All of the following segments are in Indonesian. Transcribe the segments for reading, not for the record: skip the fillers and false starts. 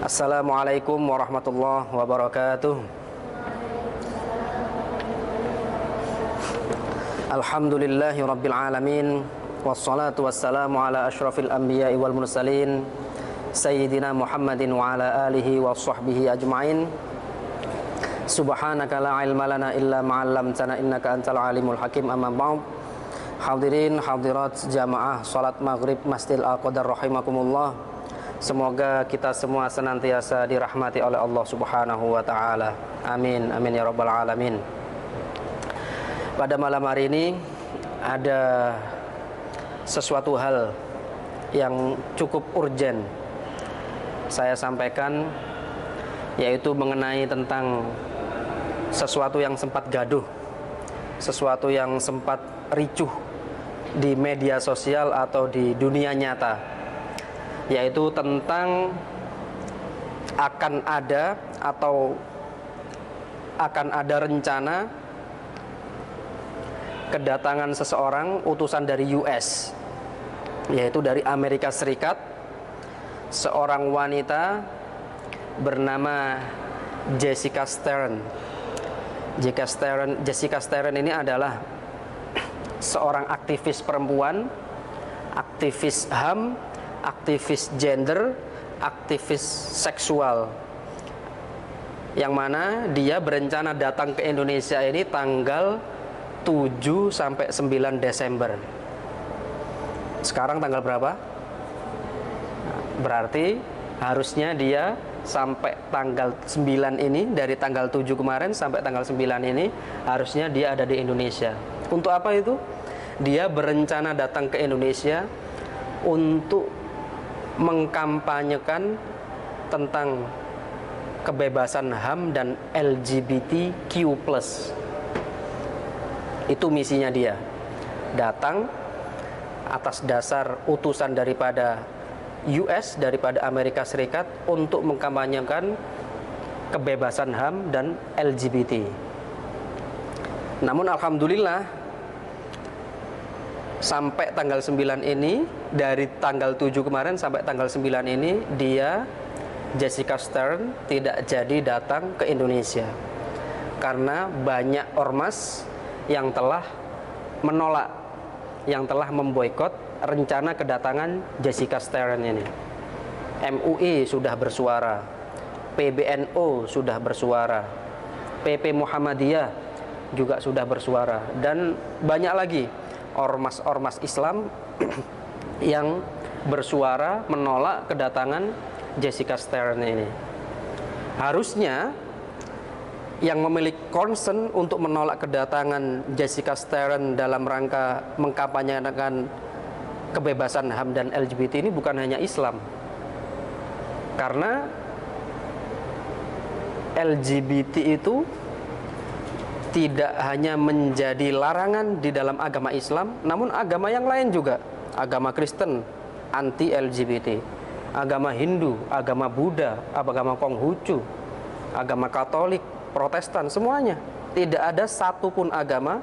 Assalamualaikum warahmatullahi wabarakatuh. Alhamdulillahi rabbil alamin. Wassalatu wassalamu ala ashrafil anbiya'i wal mursalin Sayyidina Muhammadin wa ala alihi wa sahbihi ajma'in. Subhanaka la ilma lana illa ma'allamtana innaka antal alimul hakim. Amma ba'd. Hadirin hadirat jamaah salat maghrib Masjidil Al-Qadar rahimakumullah. Semoga kita semua senantiasa dirahmati oleh Allah Subhanahu wa taala. Amin amin ya rabbal alamin. Pada malam hari ini ada sesuatu hal yang cukup urgen saya sampaikan, yaitu mengenai tentang sesuatu yang sempat gaduh, sesuatu yang sempat ricuh di media sosial atau di dunia nyata, yaitu tentang akan ada rencana kedatangan seseorang utusan dari US, yaitu dari Amerika Serikat, seorang wanita bernama Jessica Stern. Jessica Stern ini adalah seorang aktivis perempuan, aktivis HAM, aktivis gender, aktivis seksual, yang mana dia berencana datang ke Indonesia ini tanggal 7 sampai 9 Desember. Sekarang tanggal berapa? Berarti harusnya dia sampai tanggal 9 ini, dari tanggal 7 kemarin sampai tanggal 9 ini harusnya dia ada di Indonesia. Untuk apa itu? Dia berencana datang ke Indonesia untuk mengkampanyekan tentang kebebasan HAM dan LGBTQ+. Itu misinya dia. Datang atas dasar utusan daripada US, daripada Amerika Serikat, untuk mengkampanyekan kebebasan HAM dan LGBT. Namun alhamdulillah, sampai tanggal 9 ini, dari tanggal 7 kemarin sampai tanggal 9 ini, Jessica Stern tidak jadi datang ke Indonesia karena banyak ormas yang telah menolak, yang telah memboikot rencana kedatangan Jessica Stern ini. MUI sudah bersuara, PBNU sudah bersuara, PP Muhammadiyah juga sudah bersuara, dan banyak lagi ormas-ormas Islam yang bersuara menolak kedatangan Jessica Stern ini. Harusnya yang memiliki concern untuk menolak kedatangan Jessica Stern dalam rangka mengkampanyekan kebebasan HAM dan LGBT ini bukan hanya Islam, karena LGBT itu tidak hanya menjadi larangan di dalam agama Islam, namun agama yang lain juga. Agama Kristen anti LGBT, agama Hindu, agama Buddha, agama Konghucu, agama Katolik, Protestan, semuanya. Tidak ada satupun agama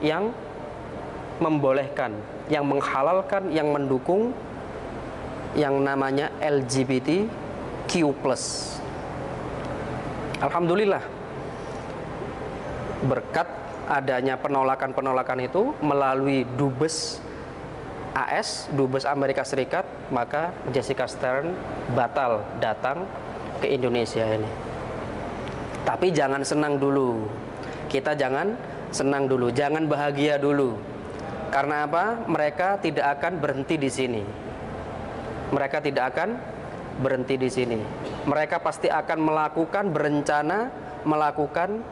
yang membolehkan, yang menghalalkan, yang mendukung yang namanya LGBTQ+. Alhamdulillah, berkat adanya penolakan-penolakan itu melalui Dubes AS, Dubes Amerika Serikat, maka Jessica Stern batal datang ke Indonesia ini. Tapi jangan senang dulu. Kita jangan senang dulu, jangan bahagia dulu. Karena apa? Mereka tidak akan berhenti di sini. Mereka tidak akan berhenti di sini. Mereka pasti akan berencana melakukan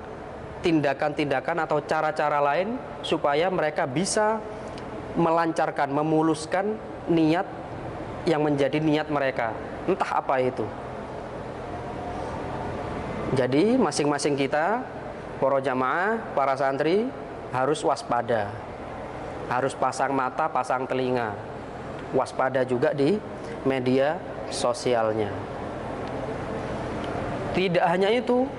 tindakan-tindakan atau cara-cara lain supaya mereka bisa melancarkan, memuluskan niat yang menjadi niat mereka. Entah apa itu. Jadi masing-masing kita, para jamaah, para santri, harus waspada, harus pasang mata, pasang telinga, waspada juga di media sosialnya. Tidak hanya itu,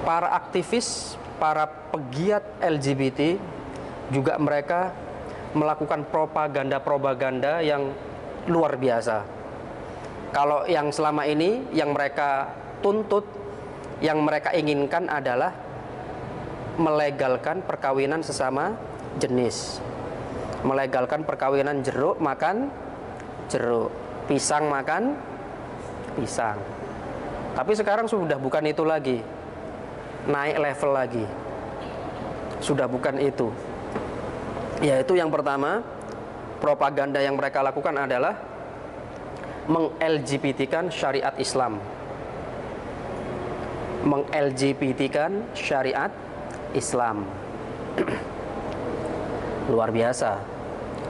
para aktivis, para pegiat LGBT juga mereka melakukan propaganda-propaganda yang luar biasa. Kalau yang selama ini yang mereka tuntut, yang mereka inginkan adalah melegalkan perkawinan sesama jenis, melegalkan perkawinan jeruk makan jeruk, pisang makan pisang. Tapi sekarang sudah bukan itu lagi, naik level lagi, sudah bukan itu. Yaitu yang pertama, propaganda yang mereka lakukan adalah meng-LGBT-kan syariat Islam, meng-LGBT-kan syariat Islam. Luar biasa,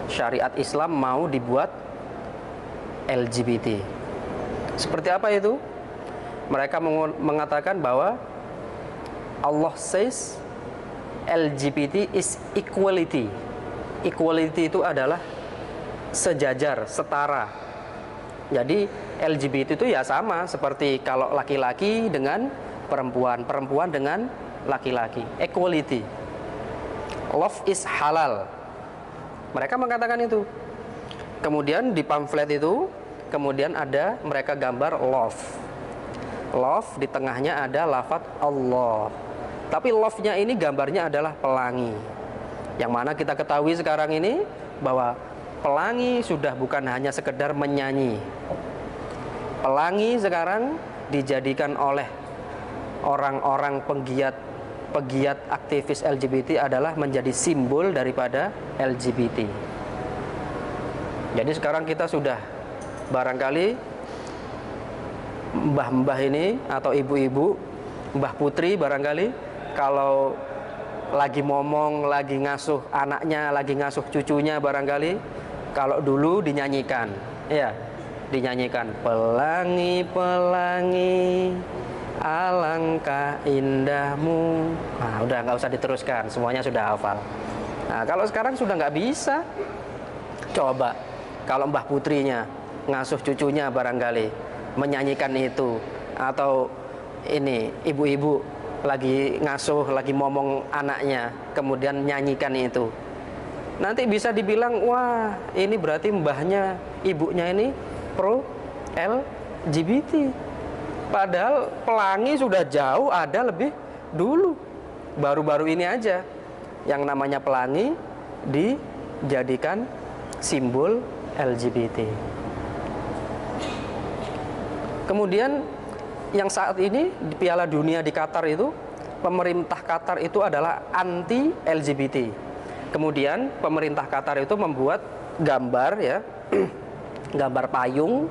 syariat Islam mau dibuat LGBT. Seperti apa itu? Mereka mengatakan bahwa Allah says LGBT is equality. Equality itu adalah sejajar, setara. Jadi LGBT itu ya sama seperti kalau laki-laki dengan perempuan, perempuan dengan laki-laki. Equality. Love is halal. Mereka mengatakan itu. Kemudian di pamflet itu, kemudian ada mereka gambar love. Love, di tengahnya ada lafaz Allah. Tapi love-nya ini gambarnya adalah pelangi. Yang mana kita ketahui sekarang ini bahwa pelangi sudah bukan hanya sekedar menyanyi. Pelangi sekarang dijadikan oleh orang-orang pegiat aktivis LGBT adalah menjadi simbol daripada LGBT. Jadi sekarang kita sudah barangkali mbah-mbah ini atau ibu-ibu, mbah putri barangkali kalau lagi ngomong, lagi ngasuh anaknya, lagi ngasuh cucunya barangkali, kalau dulu dinyanyikan, ya, dinyanyikan pelangi pelangi alangkah indahmu. Nah, udah nggak usah diteruskan, semuanya sudah hafal. Nah, kalau sekarang sudah nggak bisa. Coba kalau mbah putrinya ngasuh cucunya barangkali menyanyikan itu, atau ini ibu-ibu lagi ngasuh, lagi ngomong anaknya, kemudian nyanyikan itu, nanti bisa dibilang, wah ini berarti mbahnya, ibunya ini pro LGBT. Padahal pelangi sudah jauh ada lebih dulu. Baru-baru ini aja yang namanya pelangi dijadikan simbol LGBT. Kemudian yang saat ini di Piala Dunia di Qatar itu, pemerintah Qatar itu adalah anti LGBT. Kemudian pemerintah Qatar itu membuat gambar, ya, gambar payung,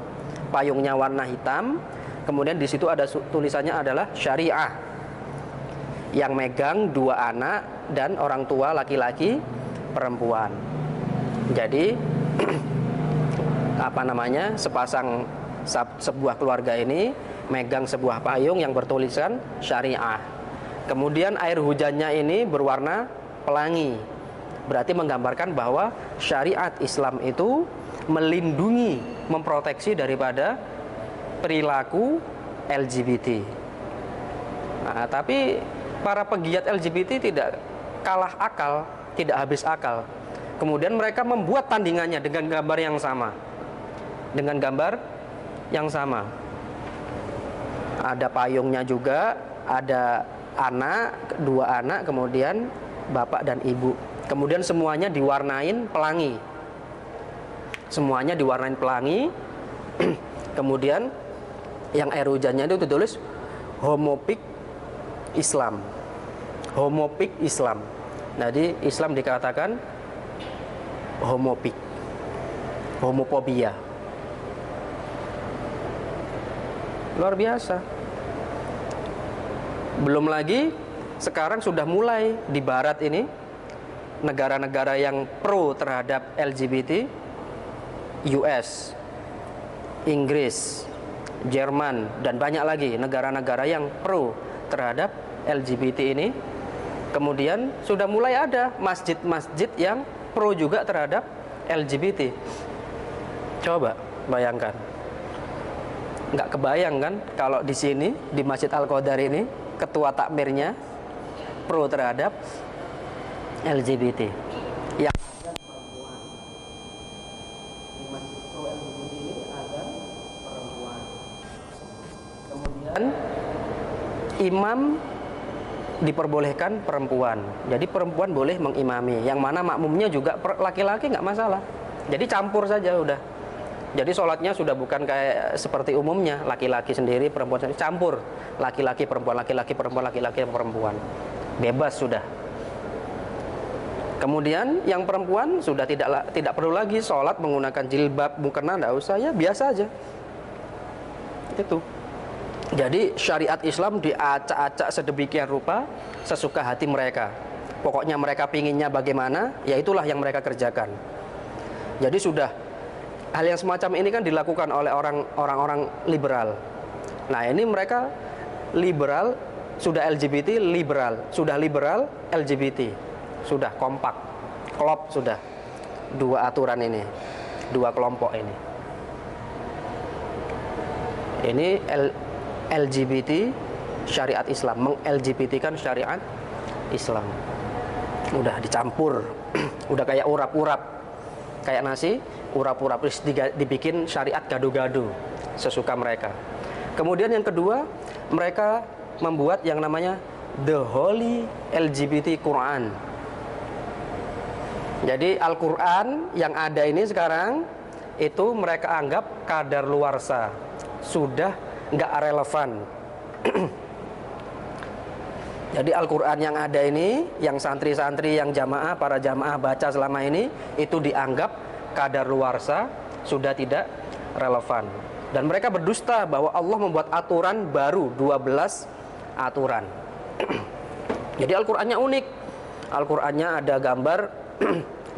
payungnya warna hitam. Kemudian di situ ada tulisannya adalah syariah. Yang megang dua anak dan orang tua laki-laki, perempuan. Jadi apa namanya, sebuah keluarga ini megang sebuah payung yang bertuliskan syariah. Kemudian air hujannya ini berwarna pelangi. Berarti menggambarkan bahwa syariat Islam itu melindungi, memproteksi daripada perilaku LGBT. Nah, tapi para pegiat LGBT tidak kalah akal, tidak habis akal. Kemudian mereka membuat tandingannya dengan gambar yang sama. Dengan gambar yang sama. Ada payungnya juga, ada anak, dua anak, kemudian bapak dan ibu. Kemudian semuanya diwarnain pelangi. Semuanya diwarnain pelangi. Kemudian yang air hujannya itu ditulis homopik Islam. Homopik Islam. Jadi Islam dikatakan homopik, homofobia. Luar biasa. Belum lagi sekarang sudah mulai di barat ini, negara-negara yang pro terhadap LGBT, US, Inggris, Jerman, dan banyak lagi negara-negara yang pro terhadap LGBT ini. Kemudian sudah mulai ada masjid-masjid yang pro juga terhadap LGBT. Coba bayangkan. Nggak kebayang kan kalau di sini, di Masjid Al-Qadar ini, ketua takmirnya pro terhadap LGBT. Yang ada perempuan. Di masjid pro LGBT ini ada perempuan. imam diperbolehkan perempuan. Jadi perempuan boleh mengimami, yang mana makmumnya juga laki-laki, nggak masalah. Jadi campur saja udah. Jadi sholatnya sudah bukan kayak seperti umumnya, laki-laki sendiri, perempuan sendiri, campur. Laki-laki, perempuan, laki-laki, perempuan, laki-laki, perempuan. Bebas sudah. Kemudian yang perempuan sudah tidak perlu lagi sholat menggunakan jilbab, mukena, nggak usah, ya biasa aja. Itu. Jadi syariat Islam diacak-acak sedemikian rupa sesuka hati mereka. Pokoknya mereka pinginnya bagaimana, ya itulah yang mereka kerjakan. Jadi sudah, hal yang semacam ini kan dilakukan oleh orang-orang liberal. Nah ini mereka liberal, sudah LGBT liberal, sudah liberal LGBT, sudah kompak, klop sudah. Dua aturan ini, dua kelompok ini. Ini LGBT syariat Islam, meng-LGBT-kan syariat Islam. Udah dicampur, udah kayak urap-urap, kayak nasi, urap-urap, terus dibikin syariat gado-gado sesuka mereka. Kemudian yang kedua, mereka membuat yang namanya The Holy LGBT Quran. Jadi Al-Quran yang ada ini sekarang itu mereka anggap kadaluarsa, sudah nggak relevan. Jadi Al-Quran yang ada ini, yang santri-santri, yang jamaah, para jamaah baca selama ini, itu dianggap kadaluarsa, sudah tidak relevan. Dan mereka berdusta bahwa Allah membuat aturan baru, 12 aturan. Jadi Al-Qurannya unik. Al-Qurannya ada gambar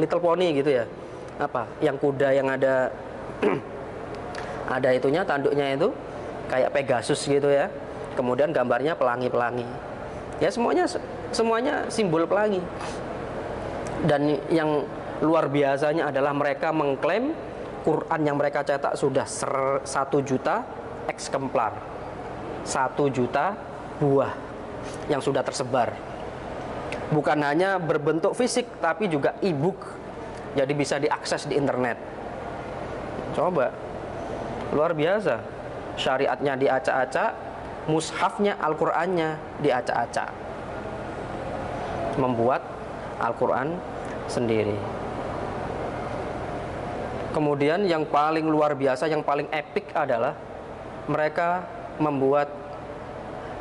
Little Pony gitu ya. Apa? Yang kuda yang ada ada itunya, tanduknya itu kayak Pegasus gitu ya. Kemudian gambarnya pelangi-pelangi. Ya semuanya simbol pelangi. Dan yang luar biasanya adalah mereka mengklaim Quran yang mereka cetak sudah 1 juta eksemplar, 1 juta buah yang sudah tersebar. Bukan hanya berbentuk fisik, tapi juga e-book. Jadi bisa diakses di internet. Coba, luar biasa. Syariatnya diacak-acak, mushafnya, Al-Qur'annya diacak-acak. Membuat Al-Qur'an sendiri. Kemudian yang paling luar biasa, yang paling epik adalah mereka membuat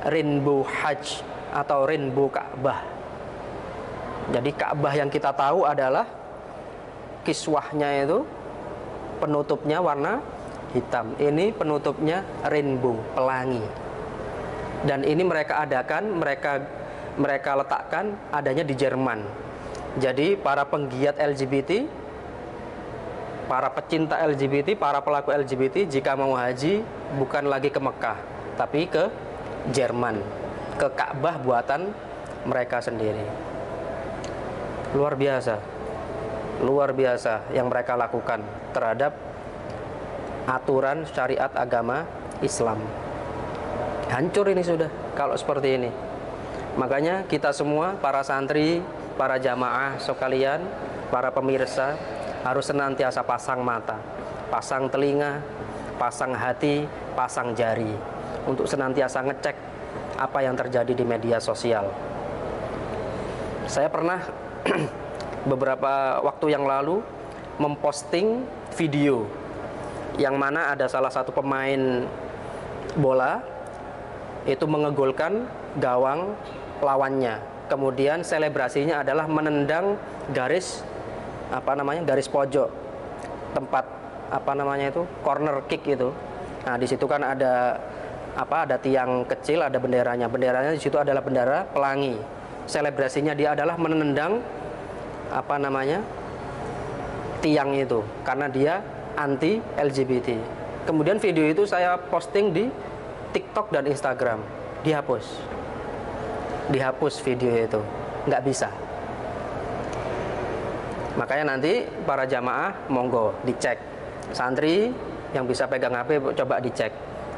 Rainbow Hajj atau Rainbow Ka'bah. Jadi Ka'bah yang kita tahu adalah kiswahnya itu penutupnya warna hitam. Ini penutupnya rainbow, pelangi. Dan ini mereka adakan, mereka letakkan adanya di Jerman. Jadi para penggiat LGBT, para pecinta LGBT, para pelaku LGBT jika mau haji bukan lagi ke Mekah, tapi ke Jerman, ke Ka'bah buatan mereka sendiri. Luar biasa yang mereka lakukan terhadap aturan syariat agama Islam. Hancur ini sudah kalau seperti ini. Makanya kita semua, para santri, para jamaah sekalian, para pemirsa, harus senantiasa pasang mata, pasang telinga, pasang hati, pasang jari, untuk senantiasa ngecek apa yang terjadi di media sosial. Saya pernah beberapa waktu yang lalu memposting video yang mana ada salah satu pemain bola itu mengegolkan gawang lawannya. Kemudian selebrasinya adalah menendang garis garis pojok tempat corner kick itu. Nah, di situ kan ada tiang kecil, ada benderanya. Benderanya di situ adalah bendera pelangi. Selebrasinya dia adalah menendang tiang itu karena dia anti LGBT. Kemudian video itu saya posting di TikTok dan Instagram, dihapus video itu, nggak bisa. Makanya nanti para jamaah monggo dicek, santri yang bisa pegang HP coba dicek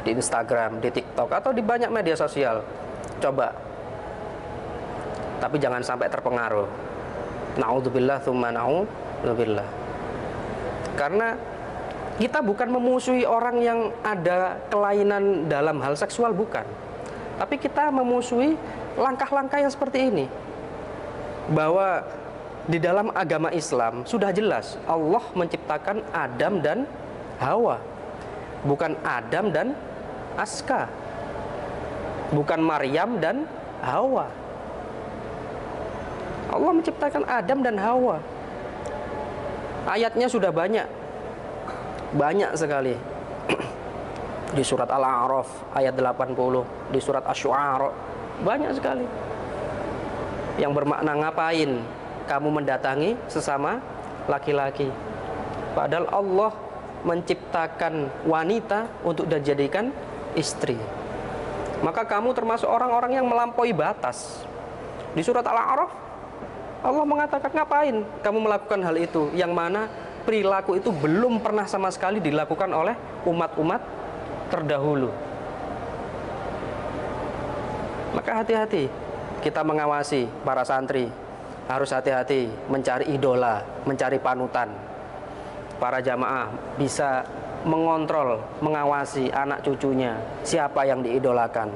di Instagram, di TikTok atau di banyak media sosial, coba. Tapi jangan sampai terpengaruh. Na'udzubillah tsumma na'udzubillah. Karena Kita bukan memusuhi orang yang ada kelainan dalam hal seksual, bukan. Tapi kita memusuhi langkah-langkah yang seperti ini. Bahwa di dalam agama Islam sudah jelas Allah menciptakan Adam dan Hawa, bukan Adam dan Aska, bukan Maryam dan Hawa. Allah menciptakan Adam dan Hawa. Ayatnya sudah banyak sekali. Di surat Al-A'raf ayat 80, di surat Asy-Syu'ara banyak sekali yang bermakna ngapain kamu mendatangi sesama laki-laki, padahal Allah menciptakan wanita untuk dijadikan istri. Maka kamu termasuk orang-orang yang melampaui batas. Di surat Al-A'raf Allah mengatakan ngapain kamu melakukan hal itu, yang mana perilaku itu belum pernah sama sekali dilakukan oleh umat-umat terdahulu. Maka hati-hati kita mengawasi para santri, harus hati-hati mencari idola, mencari panutan. Para jamaah bisa mengontrol, mengawasi anak cucunya siapa yang diidolakan.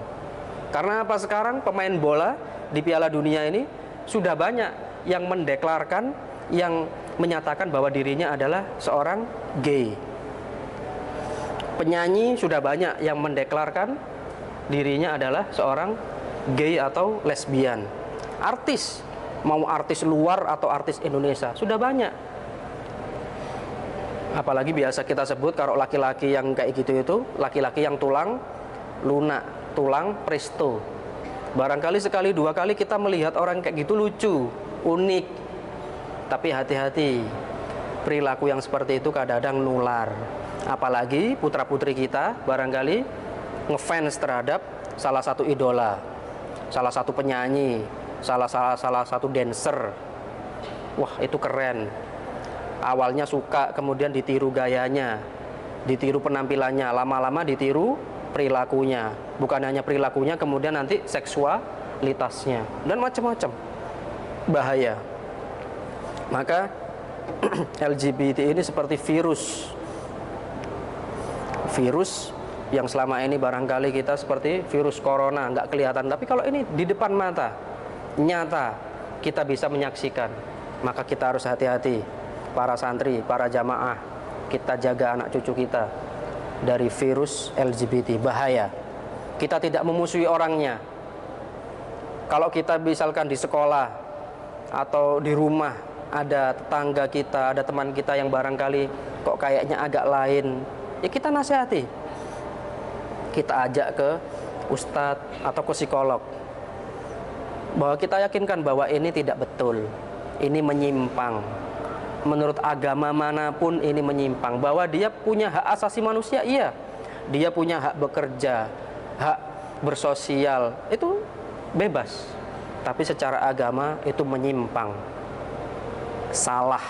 Karena apa, sekarang pemain bola di Piala Dunia ini sudah banyak yang mendeklarkan, yang menyatakan bahwa dirinya adalah seorang gay. Penyanyi sudah banyak yang mendeklarkan dirinya adalah seorang gay atau lesbian. Artis, mau artis luar atau artis Indonesia, sudah banyak. Apalagi biasa kita sebut kalau laki-laki yang kayak gitu itu laki-laki yang tulang lunak, tulang presto. Barangkali sekali dua kali kita melihat orang kayak gitu lucu, unik. Tapi hati-hati, perilaku yang seperti itu kadang-kadang nular. Apalagi putra-putri kita barangkali ngefans terhadap salah satu idola, salah satu penyanyi, salah satu dancer. Wah, itu keren. Awalnya suka, kemudian ditiru gayanya, ditiru penampilannya, lama-lama ditiru perilakunya. Bukan hanya perilakunya, kemudian nanti seksualitasnya dan macam-macam. Bahaya. Maka LGBT ini seperti virus yang selama ini barangkali kita seperti virus corona, nggak kelihatan. Tapi kalau ini di depan mata, nyata, kita bisa menyaksikan. Maka kita harus hati-hati, para santri, para jamaah, kita jaga anak cucu kita dari virus LGBT, bahaya. Kita tidak memusuhi orangnya. Kalau kita misalkan di sekolah atau di rumah, ada tetangga kita, ada teman kita yang barangkali kok kayaknya agak lain, ya kita nasihati, kita ajak ke ustadz atau ke psikolog, bahwa kita yakinkan bahwa ini tidak betul, ini menyimpang. Menurut agama manapun ini menyimpang. Bahwa dia punya hak asasi manusia, iya, dia punya hak bekerja, hak bersosial, itu bebas. Tapi secara agama itu menyimpang, salah,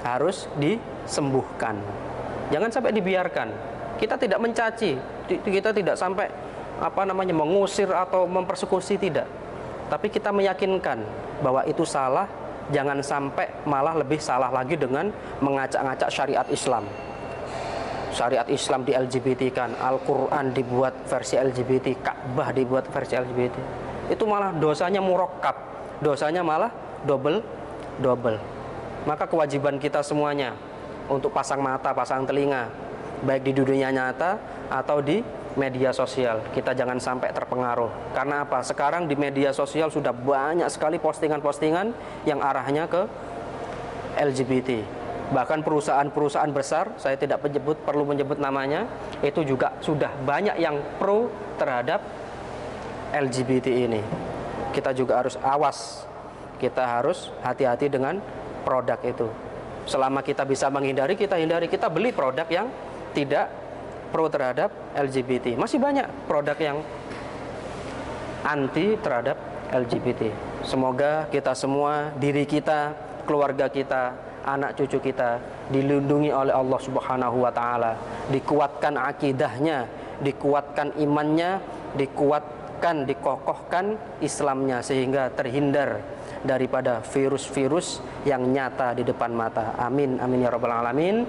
harus disembuhkan. Jangan sampai dibiarkan. Kita tidak mencaci, kita tidak sampai mengusir atau mempersekusi, tidak. Tapi kita meyakinkan bahwa itu salah. Jangan sampai malah lebih salah lagi dengan mengacak-ngacak syariat Islam. Syariat Islam di LGBT kan, Al-Quran dibuat versi LGBT, Ka'bah dibuat versi LGBT. Itu malah dosanya murakkab, dosanya malah double. Maka kewajiban kita semuanya untuk pasang mata, pasang telinga, baik di dunia nyata atau di media sosial. Kita jangan sampai terpengaruh. Karena apa? Sekarang di media sosial sudah banyak sekali postingan-postingan yang arahnya ke LGBT. Bahkan perusahaan-perusahaan besar, saya tidak perlu menyebut namanya, itu juga sudah banyak yang pro terhadap LGBT ini. Kita juga harus awas. Kita harus hati-hati dengan produk itu. Selama kita bisa menghindari, kita hindari. Kita beli produk yang tidak pro terhadap LGBT. Masih banyak produk yang anti terhadap LGBT. Semoga kita semua, diri kita, keluarga kita, anak cucu kita dilindungi oleh Allah Subhanahu wa taala, dikuatkan akidahnya, dikuatkan imannya, dikokohkan Islamnya, sehingga terhindar daripada virus-virus yang nyata di depan mata. Amin, amin ya rabbal alamin.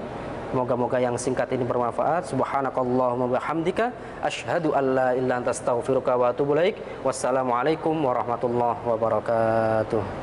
Moga-moga yang singkat ini bermanfaat. Subhanakallahumma bihamdika asyhadu an la ilaha illa anta astaghfiruka wa atubu ilaik. Wassalamualaikum warahmatullahi wabarakatuh.